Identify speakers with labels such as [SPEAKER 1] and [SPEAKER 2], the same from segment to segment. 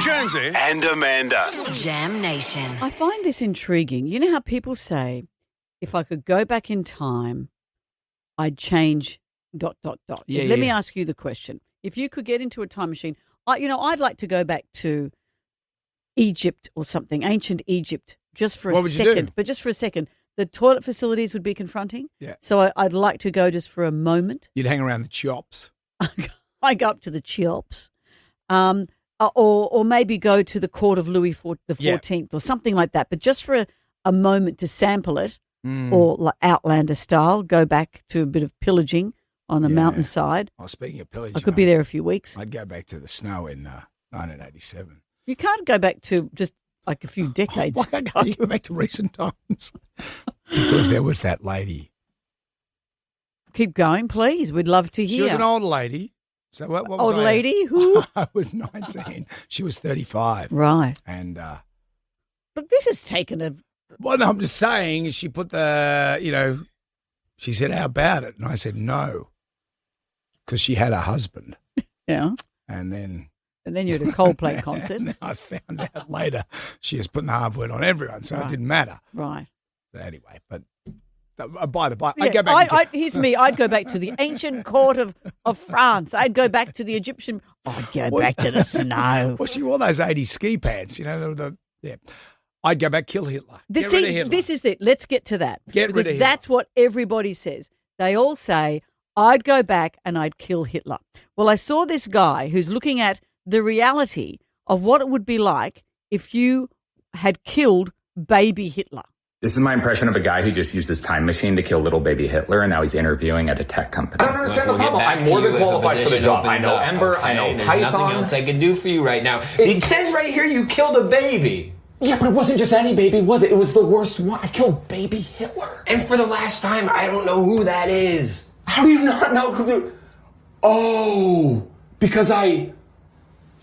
[SPEAKER 1] Jonesy and Amanda.
[SPEAKER 2] Jam Nation.
[SPEAKER 3] I find this intriguing. You know how people say, if I could go back in time, I'd change ...
[SPEAKER 4] Yeah,
[SPEAKER 3] Let me ask you the question. If you could get into a time machine, I'd like to go back to Egypt or something, ancient Egypt, just for a
[SPEAKER 4] What
[SPEAKER 3] second.
[SPEAKER 4] would you do?
[SPEAKER 3] But just for a second. The toilet facilities would be confronting.
[SPEAKER 4] Yeah.
[SPEAKER 3] So I'd like to go just for a moment.
[SPEAKER 4] You'd hang around the shops.
[SPEAKER 3] I go up to the Cheops. Or maybe go to the court of Louis XIV or something like that. But just for a moment to sample it, or like Outlander style, go back to a bit of pillaging on a mountainside.
[SPEAKER 4] Oh, speaking of pillaging,
[SPEAKER 3] I could be there a few weeks.
[SPEAKER 4] I'd go back to the snow in 1987.
[SPEAKER 3] You can't go back to just like a few decades.
[SPEAKER 4] Why can't you go back to recent times? Because there was that lady.
[SPEAKER 3] Keep going, please. We'd love to hear.
[SPEAKER 4] She was an old lady. So what was
[SPEAKER 3] Old
[SPEAKER 4] I?
[SPEAKER 3] lady? Who?
[SPEAKER 4] I was 19. She was 35.
[SPEAKER 3] Right.
[SPEAKER 4] And,
[SPEAKER 3] But this has taken a...
[SPEAKER 4] well, no, I'm just saying, she put she said, how about it? And I said, no, because she had a husband.
[SPEAKER 3] Yeah.
[SPEAKER 4] And then
[SPEAKER 3] you're at a Coldplay concert.
[SPEAKER 4] and I found out later she was putting the hard word on everyone, so it didn't matter.
[SPEAKER 3] Right.
[SPEAKER 4] So anyway, but by the by,
[SPEAKER 3] Yeah,
[SPEAKER 4] I'd go back.
[SPEAKER 3] here's me. I'd go back to the ancient court of France. I'd go back to the Egyptian. I'd go back to the snow.
[SPEAKER 4] Well, she wore those 80s ski pants, yeah. I'd go back, kill Hitler. Get rid of Hitler.
[SPEAKER 3] This is it. Let's get to that.
[SPEAKER 4] Get rid of
[SPEAKER 3] because
[SPEAKER 4] Hitler.
[SPEAKER 3] that's what everybody says. They all say, I'd go back and I'd kill Hitler. Well, I saw this guy who's looking at the reality of what it would be like if you had killed baby Hitler.
[SPEAKER 5] This is my impression of a guy who just used his time machine to kill little baby Hitler, and now he's interviewing at a tech company.
[SPEAKER 6] I don't understand the problem. I'm more than qualified for the job. I know Ember. I know
[SPEAKER 7] There's
[SPEAKER 6] Python.
[SPEAKER 7] nothing else I can do for you right now. It says right here you killed a baby.
[SPEAKER 6] Yeah, but it wasn't just any baby, was it? It was the worst one. I killed baby Hitler.
[SPEAKER 7] And for the last time, I don't know who that is.
[SPEAKER 6] How do you not know who the... Oh, because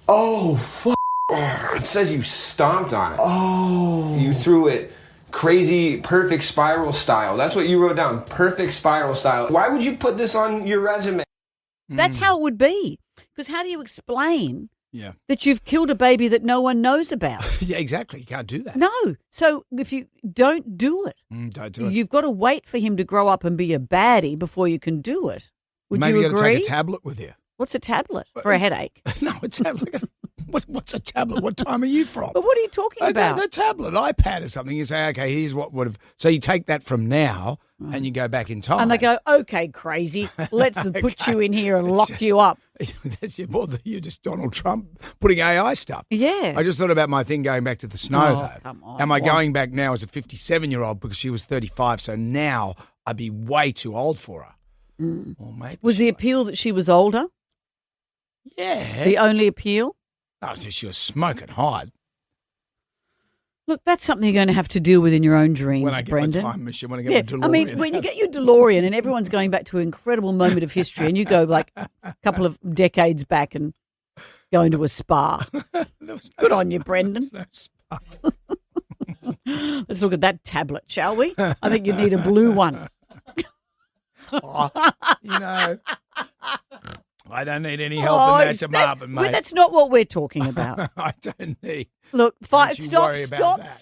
[SPEAKER 6] Oh, fuck.
[SPEAKER 7] It says you stomped on it.
[SPEAKER 6] Oh.
[SPEAKER 7] You threw it crazy, perfect spiral style. That's what you wrote down. Perfect spiral style. Why would you put this on your resume?
[SPEAKER 3] That's how it would be. Because how do you explain
[SPEAKER 4] Yeah.
[SPEAKER 3] that you've killed a baby that no one knows about?
[SPEAKER 4] Yeah, exactly. You can't do that.
[SPEAKER 3] No. So if you don't do it,
[SPEAKER 4] Don't do it.
[SPEAKER 3] you've got to wait for him to grow up and be a baddie before you can do it. Would
[SPEAKER 4] Maybe
[SPEAKER 3] you
[SPEAKER 4] you got to
[SPEAKER 3] agree?
[SPEAKER 4] take a tablet with you.
[SPEAKER 3] What's a tablet? For a headache.
[SPEAKER 4] No, a tablet. What's a tablet? What time are you from?
[SPEAKER 3] But what are you talking about?
[SPEAKER 4] The tablet, iPad or something. You say, okay, here's what would have. So you take that from now and you go back in time.
[SPEAKER 3] And they go, okay, crazy, let's put you in here and lock you up.
[SPEAKER 4] That's you're just Donald Trump putting AI stuff.
[SPEAKER 3] Yeah.
[SPEAKER 4] I just thought about my thing going back to the snow, though.
[SPEAKER 3] Come on.
[SPEAKER 4] Am I going back now as a 57-year-old because she was 35? So now I'd be way too old for her. Or maybe
[SPEAKER 3] Was the appeal that she was older
[SPEAKER 4] Yeah.
[SPEAKER 3] the only appeal?
[SPEAKER 4] Oh, she was smoking hot.
[SPEAKER 3] Look, that's something you're going to have to deal with in your own dreams,
[SPEAKER 4] When I get
[SPEAKER 3] Brendan.
[SPEAKER 4] my time machine, when I get my DeLorean.
[SPEAKER 3] I mean, when you get your DeLorean and everyone's going back to an incredible moment of history and you go like a couple of decades back and go into a spa. Good on you, Brendan.
[SPEAKER 4] No spa.
[SPEAKER 3] Let's look at that tablet, shall we? I think you need a blue one.
[SPEAKER 4] I don't need any help in that department, mate.
[SPEAKER 3] That's not what we're talking about.
[SPEAKER 4] I don't need.
[SPEAKER 3] Look,
[SPEAKER 4] Don't you worry about
[SPEAKER 3] stop.
[SPEAKER 4] that.